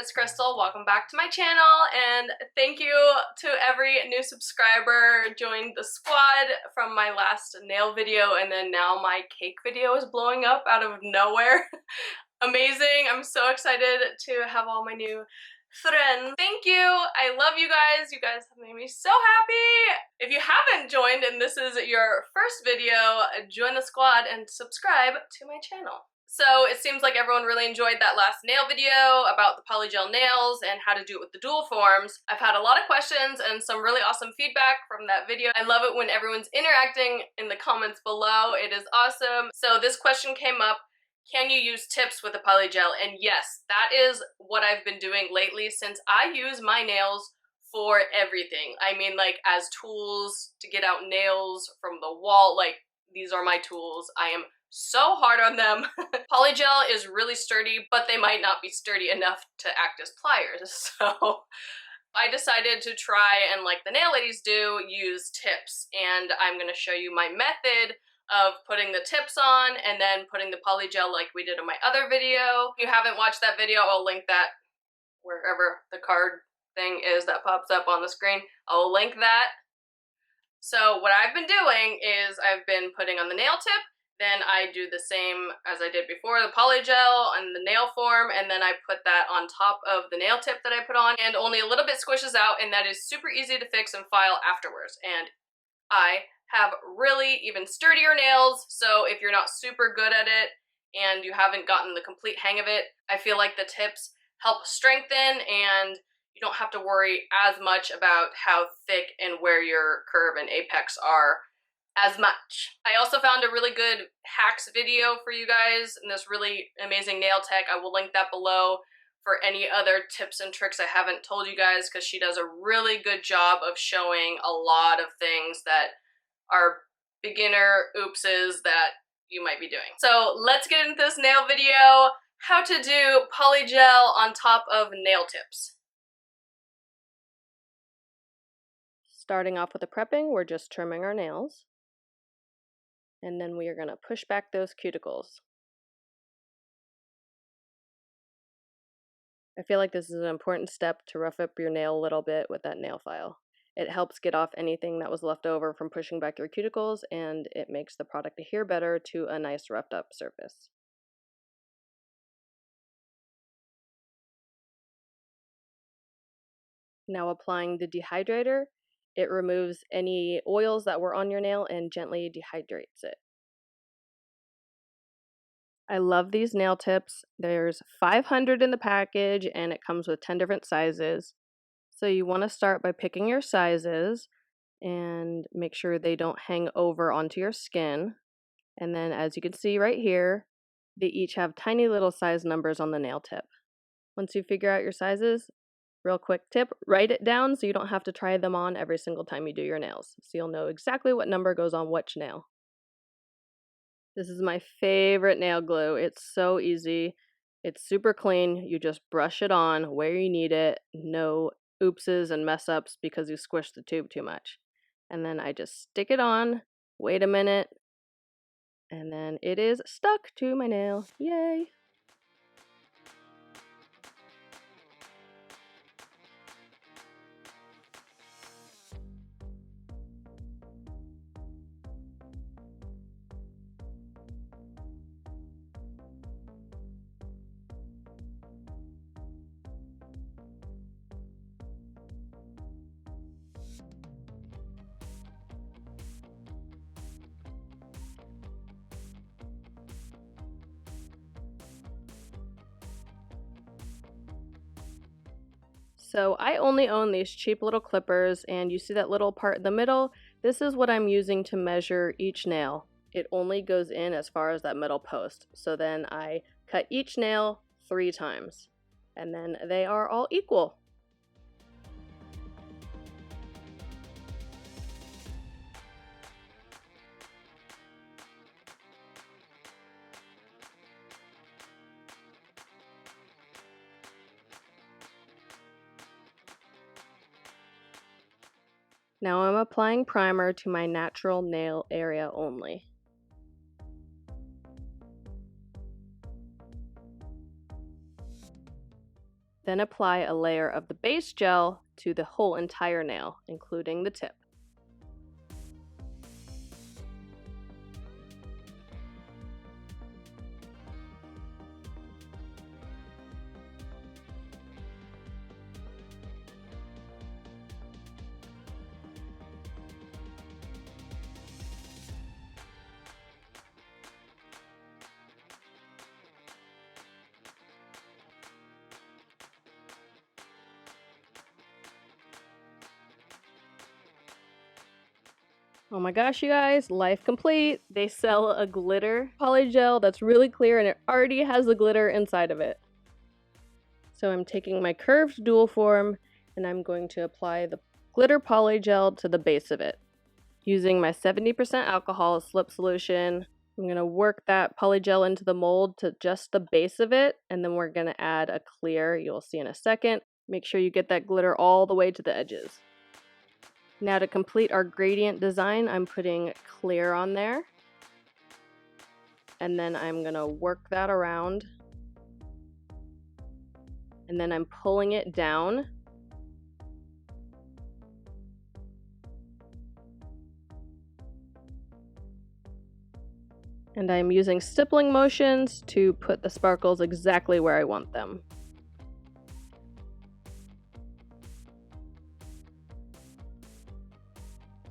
it's Crystal. Welcome back to my channel, and thank you to every new subscriber joined the squad from my last nail video, and then now my cake video is blowing up out of nowhere. Amazing. I'm so excited to have all my new friends. Thank you. I love you guys. You guys have made me so happy. If you haven't joined and this is your first video, join the squad and subscribe to my channel. So it seems like everyone really enjoyed that last nail video about the polygel nails and how to do it with the dual forms. I've had a lot of questions and some really awesome feedback from that video. I love it when everyone's interacting in the comments below. It is awesome. So this question came up: can you use tips with a polygel? And yes, that is what I've been doing lately, since I use my nails for everything. I mean, like, as tools to get out nails from the wall. Like, these are my tools. I am so hard on them. Polygel is really sturdy, but they might not be sturdy enough to act as pliers. So I decided to try and, like the nail ladies do, use tips. And I'm gonna show you my method of putting the tips on and then putting the polygel like we did in my other video. If you haven't watched that video, I'll link that wherever the card thing is that pops up on the screen. I'll link that. So what I've been doing is I've been putting on the nail tip, then I do the same as I did before, the polygel and the nail form, and then I put that on top of the nail tip that I put on, and only a little bit squishes out, and that is super easy to fix and file afterwards. And I have really even sturdier nails, so if you're not super good at it and you haven't gotten the complete hang of it, I feel like the tips help strengthen, and you don't have to worry as much about how thick and where your curve and apex are as much. I also found a really good hacks video for you guys, and this really amazing nail tech. I will link that below for any other tips and tricks I haven't told you guys, because she does a really good job of showing a lot of things that are beginner oopses that you might be doing. So let's get into this nail video: how to do polygel on top of nail tips. Starting off with the prepping, we're just trimming our nails. And then we are going to push back those cuticles. I feel like this is an important step to rough up your nail a little bit with that nail file. It helps get off anything that was left over from pushing back your cuticles, and it makes the product adhere better to a nice roughed up surface. Now applying the dehydrator, it removes any oils that were on your nail and gently dehydrates it. I love these nail tips. There's 500 in the package and it comes with 10 different sizes. So you want to start by picking your sizes and make sure they don't hang over onto your skin. And then, as you can see right here, they each have tiny little size numbers on the nail tip. Once you figure out your sizes, real quick tip, write it down so you don't have to try them on every single time you do your nails. So you'll know exactly what number goes on which nail. This is my favorite nail glue. It's so easy. It's super clean. You just brush it on where you need it. No oopses and mess ups because you squished the tube too much. And then I just stick it on, wait a minute, and then it is stuck to my nail. Yay! So I only own these cheap little clippers, and you see that little part in the middle? This is what I'm using to measure each nail. It only goes in as far as that middle post. So then I cut each nail 3 times, and then they are all equal. Now I'm applying primer to my natural nail area only. Then apply a layer of the base gel to the whole entire nail, including the tip. Oh my gosh, you guys, life complete. They sell a glitter poly gel that's really clear and it already has the glitter inside of it. So I'm taking my curved dual form and I'm going to apply the glitter poly gel to the base of it. Using my 70% alcohol slip solution, I'm going to work that poly gel into the mold to just the base of it, and then we're going to add a clear, you'll see in a second. Make sure you get that glitter all the way to the edges. Now to complete our gradient design, I'm putting clear on there. And then I'm gonna work that around. And then I'm pulling it down. And I'm using stippling motions to put the sparkles exactly where I want them.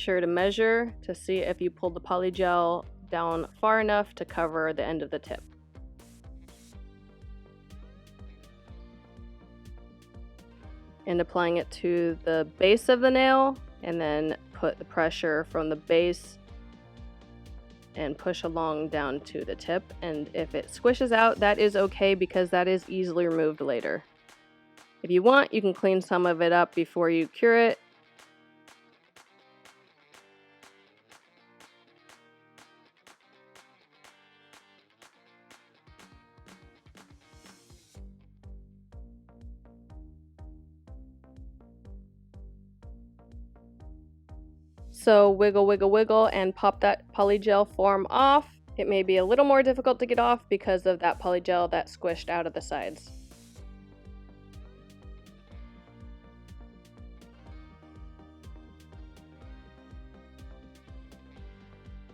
Sure to measure to see if you pulled the poly gel down far enough to cover the end of the tip. And applying it to the base of the nail, and then put the pressure from the base and push along down to the tip. And if it squishes out, that is okay because that is easily removed later. If you want, you can clean some of it up before you cure it. So wiggle, wiggle, wiggle, and pop that poly gel form off. It may be a little more difficult to get off because of that poly gel that squished out of the sides.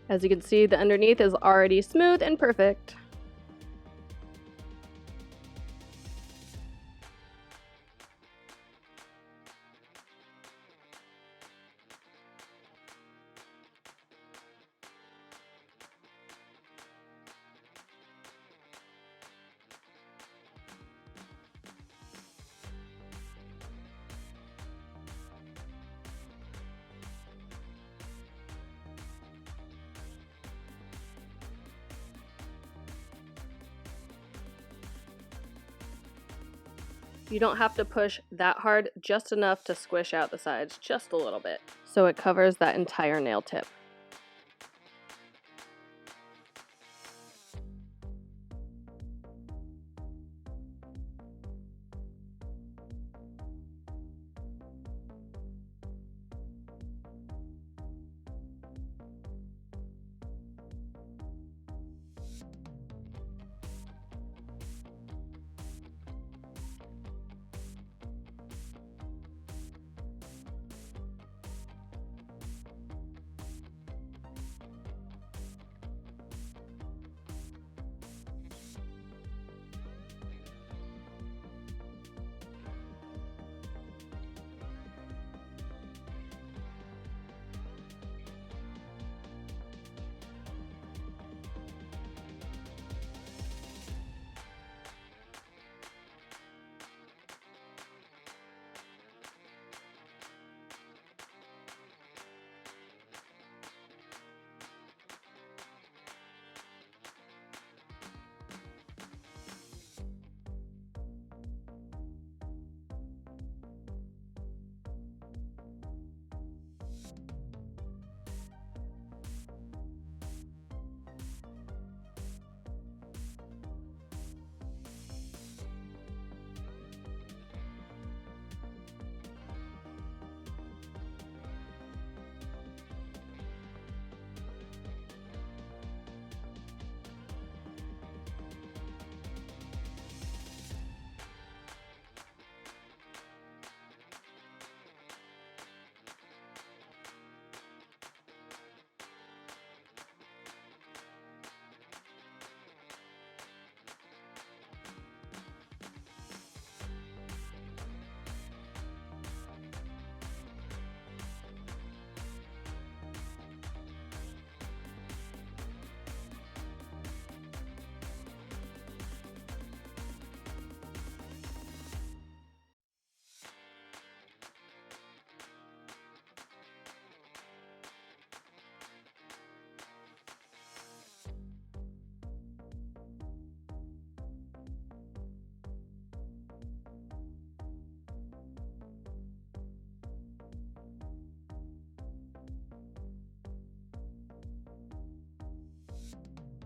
As you can see, the underneath is already smooth and perfect. You don't have to push that hard, just enough to squish out the sides, just a little bit. So it covers that entire nail tip.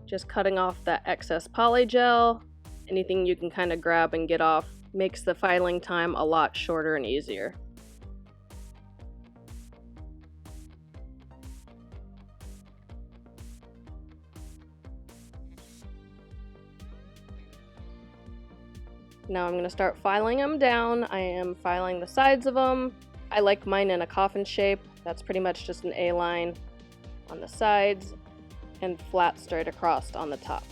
Just cutting off that excess poly gel, anything you can kind of grab and get off, makes the filing time a lot shorter and easier. Now I'm going to start filing them down. I am filing the sides of them. I like mine in a coffin shape. That's pretty much just an A-line on the sides and flat straight across on the top.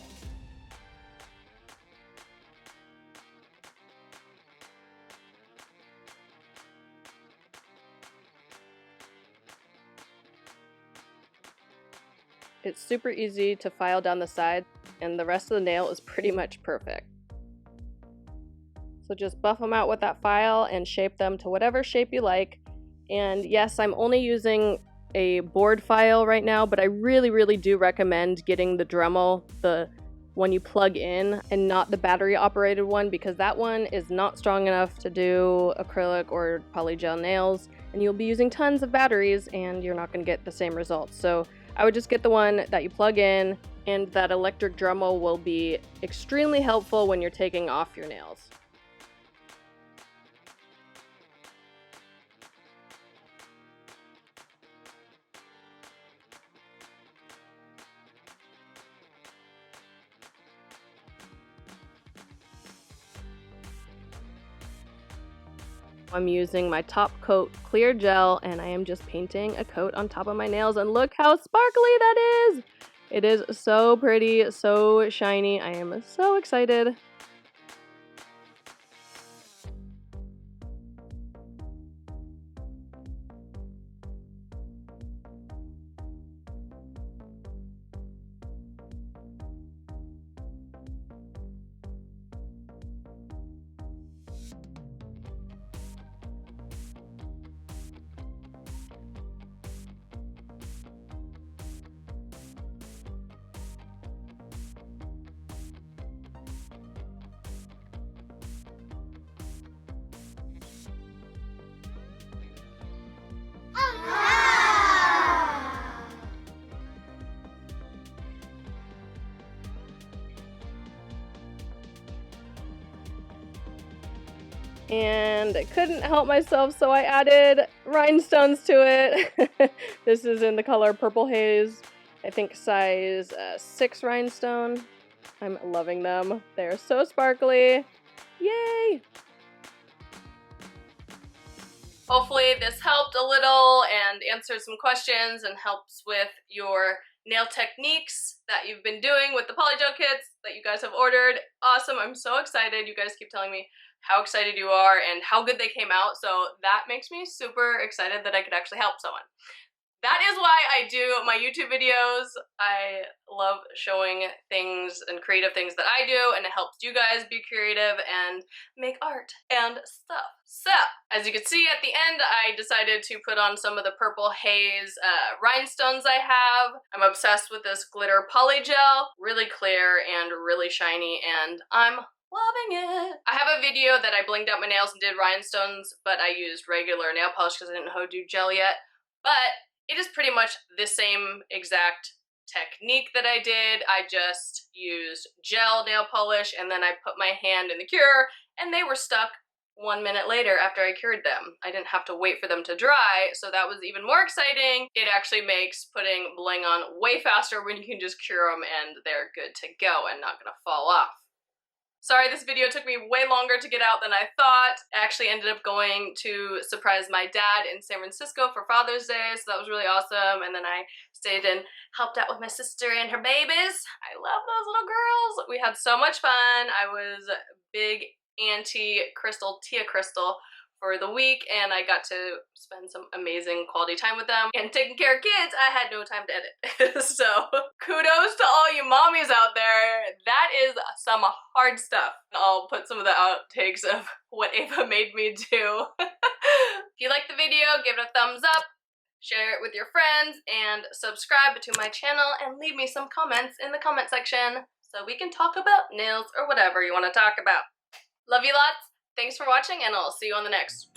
It's super easy to file down the side, and the rest of the nail is pretty much perfect. So just buff them out with that file and shape them to whatever shape you like. And yes, I'm only using a board file right now, but I really do recommend getting the Dremel, the one you plug in, and not the battery operated one, because that one is not strong enough to do acrylic or polygel nails, and you'll be using tons of batteries and you're not going to get the same results. So I would just get the one that you plug in, and that electric Dremel will be extremely helpful when you're taking off your nails. I'm using my top coat clear gel, and I am just painting a coat on top of my nails, and look how sparkly that is! It is so pretty, so shiny. I am so excited. And I couldn't help myself, so I added rhinestones to it. This is in the color Purple Haze, I think size 6 rhinestone. I'm loving them. They're so sparkly. Yay! Hopefully this helped a little and answered some questions and helps with your nail techniques that you've been doing with the polygel kits that you guys have ordered. Awesome, I'm so excited. You guys keep telling me how excited you are and how good they came out, so that makes me super excited that I could actually help someone. That is why I do my YouTube videos. I love showing things and creative things that I do, and it helps you guys be creative and make art and stuff. So, as you can see at the end, I decided to put on some of the Purple Haze rhinestones I have. I'm obsessed with this glitter poly gel. Really clear and really shiny, and I'm loving it. I have a video that I blinged out my nails and did rhinestones, but I used regular nail polish because I didn't know how to do gel yet. But it is pretty much the same exact technique that I did. I just used gel nail polish, and then I put my hand in the cure, and they were stuck 1 minute later after I cured them. I didn't have to wait for them to dry, so that was even more exciting. It actually makes putting bling on way faster when you can just cure them and they're good to go and not gonna fall off. Sorry, this video took me way longer to get out than I thought. I actually ended up going to surprise my dad in San Francisco for Father's Day, so that was really awesome. And then I stayed and helped out with my sister and her babies. I love those little girls. We had so much fun. I was big anti-Crystal, Tia Crystal, for the week, and I got to spend some amazing quality time with them. And taking care of kids, I had no time to edit. So kudos to all you mommies out there. That is some hard stuff. I'll put some of the outtakes of what Ava made me do. If you like the video, give it a thumbs up, share it with your friends, and subscribe to my channel, and leave me some comments in the comment section so we can talk about nails or whatever you want to talk about. Love you lots. Thanks for watching, and I'll see you on the next.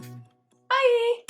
Bye!